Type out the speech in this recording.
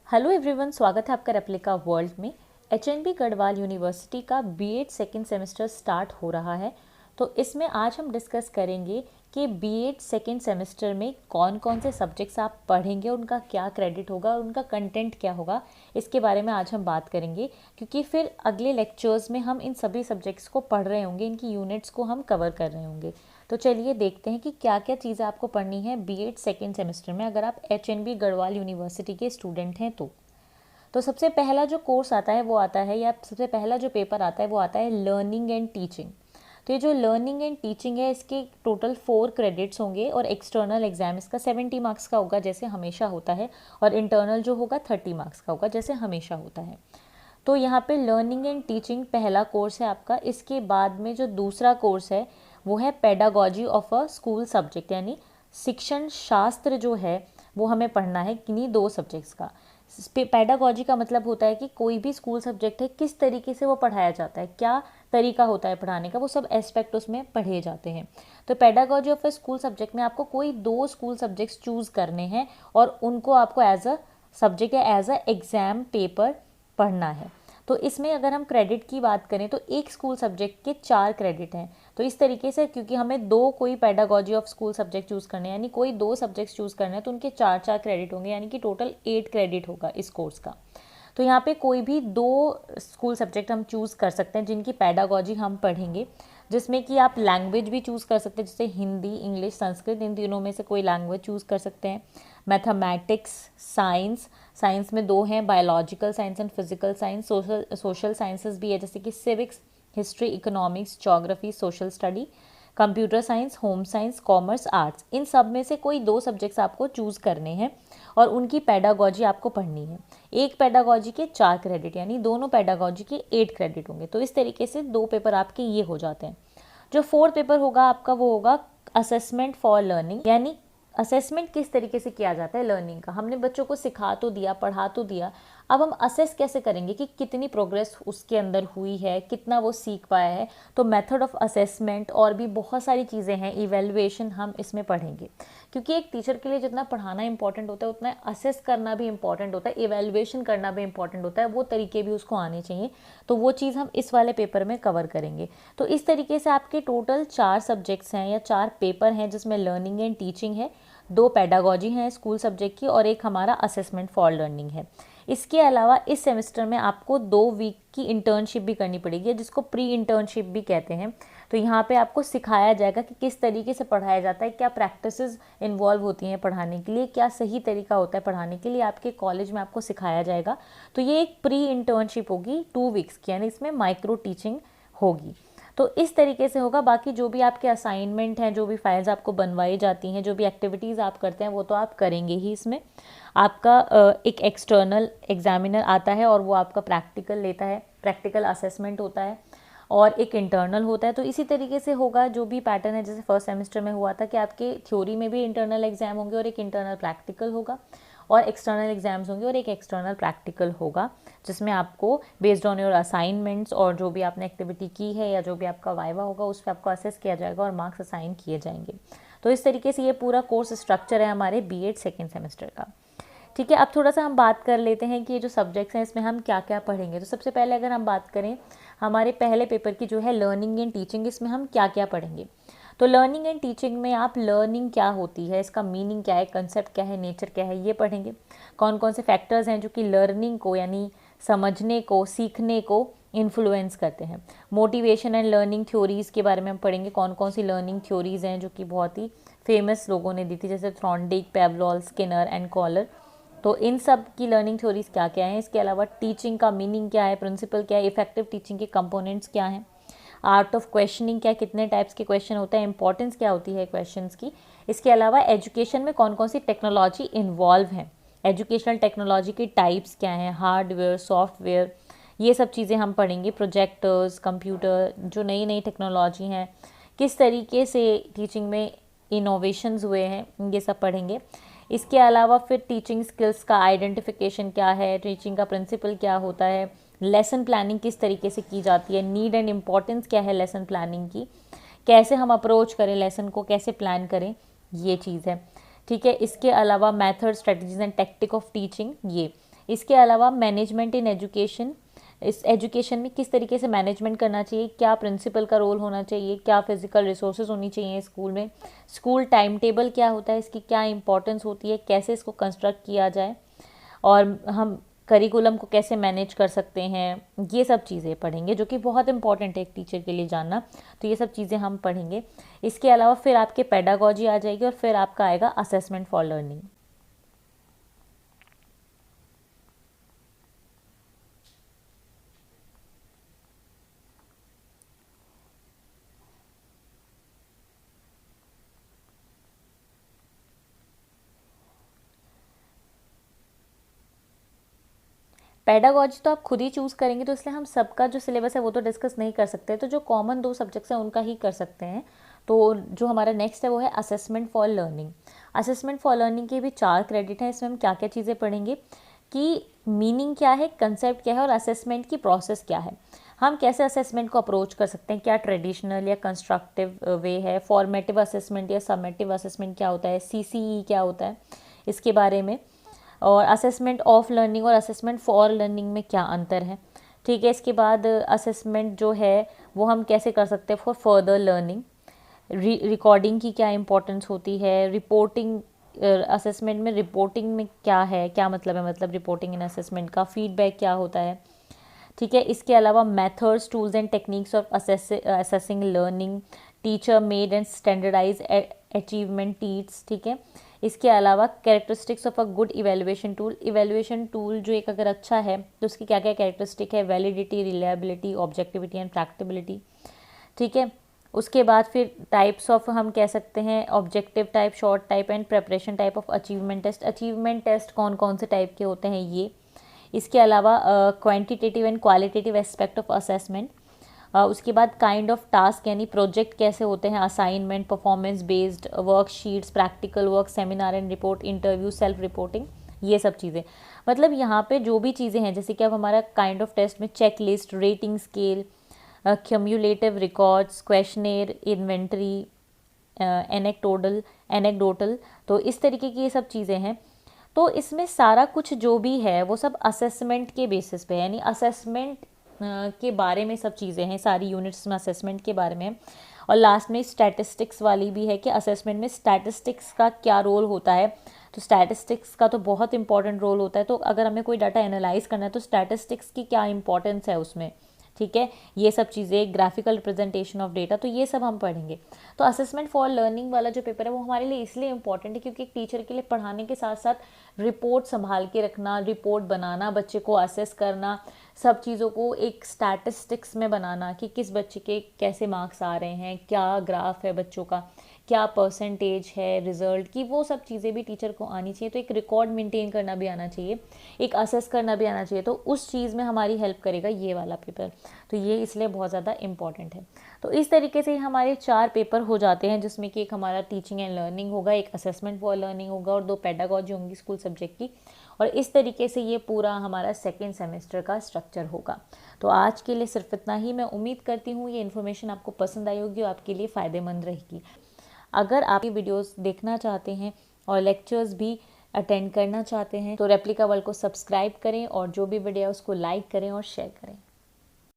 Hello everyone, स्वागत है आपका रेप्लिका वर्ल्ड में। एचएनबी गढ़वाल यूनिवर्सिटी का बीएड सेकेंड सेमेस्टर स्टार्ट हो रहा है। तो इसमें आज हम डिस्कस करेंगे कि बीएड सेकेंड सेमेस्टर में कौन कौन से सब्जेक्ट्स आप पढ़ेंगे, उनका क्या क्रेडिट होगा और उनका कंटेंट क्या होगा, इसके बारे में आज हम बात करेंगे। क्योंकि फिर अगले लेक्चर्स में हम इन सभी सब्जेक्ट्स को पढ़ रहे होंगे, इनकी यूनिट्स को हम कवर कर रहे होंगे। तो चलिए देखते हैं कि क्या क्या चीज़ें आपको पढ़नी है बीएड सेकेंड सेमेस्टर में, अगर आप एचएनबी गढ़वाल यूनिवर्सिटी के स्टूडेंट हैं तो सबसे पहला जो कोर्स आता है वो आता है, या सबसे पहला जो पेपर आता है वो आता है लर्निंग एंड टीचिंग। तो ये जो लर्निंग एंड टीचिंग है, इसके टोटल 4 क्रेडिट्स होंगे और एक्सटर्नल एग्जाम इसका 70 मार्क्स का होगा जैसे हमेशा होता है, और इंटरनल जो होगा 30 मार्क्स का होगा जैसे हमेशा होता है। तो यहाँ पे लर्निंग एंड टीचिंग पहला कोर्स है आपका। इसके बाद में जो दूसरा कोर्स है वो है pedagogy of a school subject, यानी शिक्षण शास्त्र जो है वो हमें पढ़ना है किन्हीं 2 सब्जेक्ट्स का। पेडागॉजी का मतलब होता है कि कोई भी स्कूल सब्जेक्ट है किस तरीके से वो पढ़ाया जाता है, क्या तरीका होता है पढ़ाने का, वो सब एस्पेक्ट उसमें पढ़े जाते हैं। तो pedagogy of A school subject में आपको कोई 2 स्कूल सब्जेक्ट्स चूज़ करने हैं और उनको आपको एज अ सब्जेक्ट या एज अ एग्ज़ाम पेपर पढ़ना है। तो इसमें अगर हम क्रेडिट की बात करें तो एक स्कूल सब्जेक्ट के 4 क्रेडिट हैं। तो इस तरीके से, क्योंकि हमें 2 कोई pedagogy of school subject choose करने हैं, यानी कोई 2 सब्जेक्ट्स चूज़ करने हैं, तो उनके 4-4 क्रेडिट होंगे, यानी कि टोटल 8 क्रेडिट होगा इस कोर्स का। तो यहाँ पे कोई भी 2 स्कूल सब्जेक्ट हम चूज़ कर सकते हैं जिनकी पेडागॉजी हम पढ़ेंगे, जिसमें कि आप लैंग्वेज भी चूज़ कर सकते हैं, जैसे हिंदी, इंग्लिश, संस्कृत, इन तीनों में से कोई लैंग्वेज चूज़ कर सकते हैं। मैथमेटिक्स, साइंस, साइंस में 2 हैं, biological science and physical science. Social sciences भी है, जैसे कि civics, history, economics, geography, social study, computer science, home science, commerce, arts. इन सब में से कोई 2 सब्जेक्ट्स आपको चूज़ करने हैं और उनकी पेडागॉजी आपको पढ़नी है। एक पेडागॉजी के 4 क्रेडिट, यानी दोनों पेडागॉजी के 8 क्रेडिट होंगे। तो इस तरीके से 2 पेपर आपके ये हो जाते हैं। जो 4th पेपर होगा आपका वो होगा असेसमेंट फॉर लर्निंग, यानी असेसमेंट किस तरीके से किया जाता है लर्निंग का। हमने बच्चों को सिखा तो दिया, पढ़ा तो दिया, अब हम असेस कैसे करेंगे कि कितनी प्रोग्रेस उसके अंदर हुई है, कितना वो सीख पाया है। तो मेथड ऑफ असेसमेंट और भी बहुत सारी चीज़ें हैं, इवेल्युएशन हम इसमें पढ़ेंगे। क्योंकि एक टीचर के लिए जितना पढ़ाना इंपॉर्टेंट होता है उतना असेस करना भी इंपॉर्टेंट होता है, इवेल्युएशन करना भी इंपॉर्टेंट होता है। वो तरीके भी उसको आने चाहिए, तो वो चीज़ हम इस वाले पेपर में कवर करेंगे। तो इस तरीके से आपके टोटल 4 सब्जेक्ट्स हैं या 4 पेपर हैं, जिसमें लर्निंग एंड टीचिंग है, 2 पेडागॉजी हैं स्कूल सब्जेक्ट की, और एक हमारा असेसमेंट फॉर लर्निंग है। इसके अलावा इस सेमेस्टर में आपको 2 वीक की इंटर्नशिप भी करनी पड़ेगी, जिसको प्री इंटर्नशिप भी कहते हैं। तो यहाँ पे आपको सिखाया जाएगा कि किस तरीके से पढ़ाया जाता है, क्या प्रैक्टिसेस इन्वॉल्व होती हैं पढ़ाने के लिए, क्या सही तरीका होता है पढ़ाने के लिए, आपके कॉलेज में आपको सिखाया जाएगा। तो ये एक प्री इंटर्नशिप होगी 2 वीक्स की, यानी इसमें माइक्रो टीचिंग होगी। तो इस तरीके से होगा। बाकी जो भी आपके असाइनमेंट हैं, जो भी फाइल्स आपको बनवाई जाती हैं, जो भी एक्टिविटीज़ आप करते हैं, वो तो आप करेंगे ही। इसमें आपका एक एक्सटर्नल एग्जामिनर आता है और वो आपका प्रैक्टिकल लेता है, प्रैक्टिकल असेसमेंट होता है, और एक इंटरनल होता है। तो इसी तरीके से होगा, जो भी पैटर्न है, जैसे फर्स्ट सेमेस्टर में हुआ था कि आपके थ्योरी में भी इंटरनल एग्जाम होंगे और एक इंटरनल प्रैक्टिकल होगा, और एक्सटर्नल एग्जाम्स होंगे और एक एक्सटर्नल प्रैक्टिकल होगा, जिसमें आपको बेस्ड ऑन योर असाइनमेंट्स और जो भी आपने एक्टिविटी की है या जो भी आपका वाइवा होगा उस पर आपको असेस किया जाएगा और मार्क्स असाइन किए जाएंगे। तो इस तरीके से ये पूरा कोर्स स्ट्रक्चर है हमारे बीएड सेकेंड सेमेस्टर का। ठीक है, अब थोड़ा सा हम बात कर लेते हैं कि ये जो सब्जेक्ट्स हैं इसमें हम क्या क्या पढ़ेंगे। तो सबसे पहले अगर हम बात करें हमारे पहले पेपर की जो है लर्निंग एंड टीचिंग, इसमें हम क्या क्या पढ़ेंगे। तो लर्निंग एंड टीचिंग में आप लर्निंग क्या होती है, इसका मीनिंग क्या है, कंसेप्ट क्या है, नेचर क्या है, ये पढ़ेंगे। कौन कौन से फैक्टर्स हैं जो कि लर्निंग को, यानी समझने को, सीखने को इन्फ्लुएंस करते हैं। मोटिवेशन एंड लर्निंग थ्योरीज़ के बारे में हम पढ़ेंगे, कौन कौन सी लर्निंग थ्योरीज़ हैं जो कि बहुत ही फेमस लोगों ने दी थी, जैसे थ्रॉन्डिक, पेवलॉल, स्किनर एंड कॉलर। तो इन सब की लर्निंग थ्योरीज़ क्या क्या हैं। इसके अलावा टीचिंग का मीनिंग क्या है, प्रिंसिपल क्या है, इफेक्टिव टीचिंग के कंपोनेंट्स क्या हैं, आर्ट ऑफ क्वेश्चनिंग क्या, कितने टाइप्स के क्वेश्चन होते हैं, इंपॉर्टेंस क्या होती है क्वेश्चंस की। इसके अलावा एजुकेशन में कौन कौन सी टेक्नोलॉजी इन्वॉल्व हैं, एजुकेशनल टेक्नोलॉजी की टाइप्स क्या हैं, हार्डवेयर, सॉफ्टवेयर, ये सब चीज़ें हम पढ़ेंगे। प्रोजेक्टर्स, कंप्यूटर, जो नई नई टेक्नोलॉजी हैं, किस तरीके से टीचिंग में इनोवेशंस हुए हैं, ये सब पढ़ेंगे। इसके अलावा फिर टीचिंग स्किल्स का आइडेंटिफिकेशन क्या है, टीचिंग का प्रिंसिपल क्या होता है, लेसन प्लानिंग किस तरीके से की जाती है, नीड एंड इम्पॉर्टेंस क्या है लेसन प्लानिंग की, कैसे हम अप्रोच करें लेसन को, कैसे प्लान करें, ये चीज़ है। ठीक है, इसके अलावा method, strategies and tactic of teaching, ये इसके अलावा मैनेजमेंट इन एजुकेशन, इस एजुकेशन में किस तरीके से मैनेजमेंट करना चाहिए, क्या प्रिंसिपल का रोल होना चाहिए, क्या फिजिकल रिसोर्सेज होनी चाहिए स्कूल में, स्कूल टाइम टेबल क्या होता है, इसकी क्या इंपॉर्टेंस होती है, कैसे इसको कंस्ट्रक्ट किया जाए, और हम करिकुलम को कैसे मैनेज कर सकते हैं, ये सब चीज़ें पढ़ेंगे जो कि बहुत इंपॉर्टेंट है एक टीचर के लिए जानना। तो ये सब चीज़ें हम पढ़ेंगे। इसके अलावा फिर आपके पेडागॉजी आ जाएगी और फिर आपका आएगा असेसमेंट फॉर लर्निंग। पेडागॉजी तो आप खुद ही चूज़ करेंगे, तो इसलिए हम सबका जो सिलेबस है वो तो डिस्कस नहीं कर सकते, तो जो कॉमन 2 सब्जेक्ट्स हैं उनका ही कर सकते हैं। तो जो हमारा नेक्स्ट है वो है assessment for learning. Assessment for learning के भी 4 क्रेडिट हैं। इसमें हम क्या क्या चीज़ें पढ़ेंगे कि मीनिंग क्या है, कंसेप्ट क्या है और असेसमेंट की प्रोसेस क्या है, हम कैसे असेसमेंट को अप्रोच कर सकते हैं, क्या ट्रेडिशनल या कंस्ट्रक्टिव वे है, फॉर्मेटिव असेसमेंट या सबमेटिव असेसमेंट क्या होता है, सीसीई क्या होता है, इसके बारे में, और असेसमेंट ऑफ लर्निंग और असेसमेंट फॉर लर्निंग में क्या अंतर है। ठीक है, इसके बाद असेसमेंट जो है वो हम कैसे कर सकते हैं फॉर फर्दर लर्निंग, रिकॉर्डिंग की क्या इंपॉर्टेंस होती है, रिपोर्टिंग, असेसमेंट में रिपोर्टिंग में क्या है, क्या मतलब है, मतलब रिपोर्टिंग इन असेसमेंट का फीडबैक क्या होता है। ठीक है, इसके अलावा methods, tools and techniques of assessing learning, teacher made and standardise achievement tests. ठीक है, इसके अलावा characteristics of a good evaluation tool, evaluation tool जो एक अगर अच्छा है तो उसकी क्या क्या कैरेक्टरिस्टिक है, वैलिडिटी, रिलायबिलिटी, ऑब्जेक्टिविटी एंड प्रैक्टिबिलिटी। ठीक है, उसके बाद फिर टाइप्स ऑफ हम कह सकते हैं objective type, short type and preparation type of achievement test. Achievement test कौन कौन से टाइप के होते हैं ये। इसके अलावा quantitative and qualitative aspect of assessment. उसके बाद काइंड ऑफ टास्क यानी प्रोजेक्ट कैसे होते हैं, assignment, performance based, worksheets, practical work, seminar and report, interview, self reporting, ये सब चीज़ें। मतलब यहाँ पे जो भी चीज़ें हैं, जैसे कि अब हमारा काइंड ऑफ टेस्ट में check list, rating scale, cumulative records, questionnaire, inventory, anecdotal, तो इस तरीके की ये सब चीज़ें हैं। तो इसमें सारा कुछ जो भी है वो सब असेसमेंट के बेसिस पे है, यानी असेसमेंट के बारे में सब चीज़ें हैं, सारी यूनिट्स में असेसमेंट के बारे में। और लास्ट में स्टैटिस्टिक्स वाली भी है कि असेसमेंट में स्टैटिस्टिक्स का क्या रोल होता है। तो स्टैटिस्टिक्स का तो बहुत इंपॉर्टेंट रोल होता है, तो अगर हमें कोई डाटा एनालाइज करना है तो स्टैटिस्टिक्स की क्या इंपॉर्टेंस है उसमें। ठीक है, ये सब चीज़ें, ग्राफिकल रिप्रेजेंटेशन ऑफ डेटा, तो ये सब हम पढ़ेंगे। तो असेसमेंट फॉर लर्निंग वाला जो पेपर है वो हमारे लिए इसलिए इंपॉर्टेंट है क्योंकि एक टीचर के लिए पढ़ाने के साथ साथ रिपोर्ट संभाल के रखना, रिपोर्ट बनाना, बच्चे को असेस करना, सब चीज़ों को एक स्टैटिस्टिक्स में बनाना कि किस बच्चे के कैसे मार्क्स आ रहे हैं, क्या ग्राफ है बच्चों का, क्या परसेंटेज है रिजल्ट की, वो सब चीज़ें भी टीचर को आनी चाहिए। तो एक रिकॉर्ड मेंटेन करना भी आना चाहिए, एक असेस करना भी आना चाहिए, तो उस चीज़ में हमारी हेल्प करेगा ये वाला पेपर। तो ये इसलिए बहुत ज़्यादा इंपॉर्टेंट है। तो इस तरीके से हमारे 4 पेपर हो जाते हैं, जिसमें कि एक हमारा टीचिंग एंड लर्निंग होगा, एक असेसमेंट फॉर लर्निंग होगा और 2 पेडागॉजी होंगी स्कूल सब्जेक्ट की। और इस तरीके से ये पूरा हमारा सेकेंड सेमेस्टर का स्ट्रक्चर होगा। तो आज के लिए सिर्फ इतना ही। मैं उम्मीद करती हूँ ये इन्फॉर्मेशन आपको पसंद आई होगी और आपके लिए फ़ायदेमंद रहेगी। अगर आप ये वीडियोस देखना चाहते हैं और लेक्चर्स भी अटेंड करना चाहते हैं तो रेप्लिका वर्ल्ड को सब्सक्राइब करें और जो भी वीडियो है उसको लाइक करें और शेयर करें।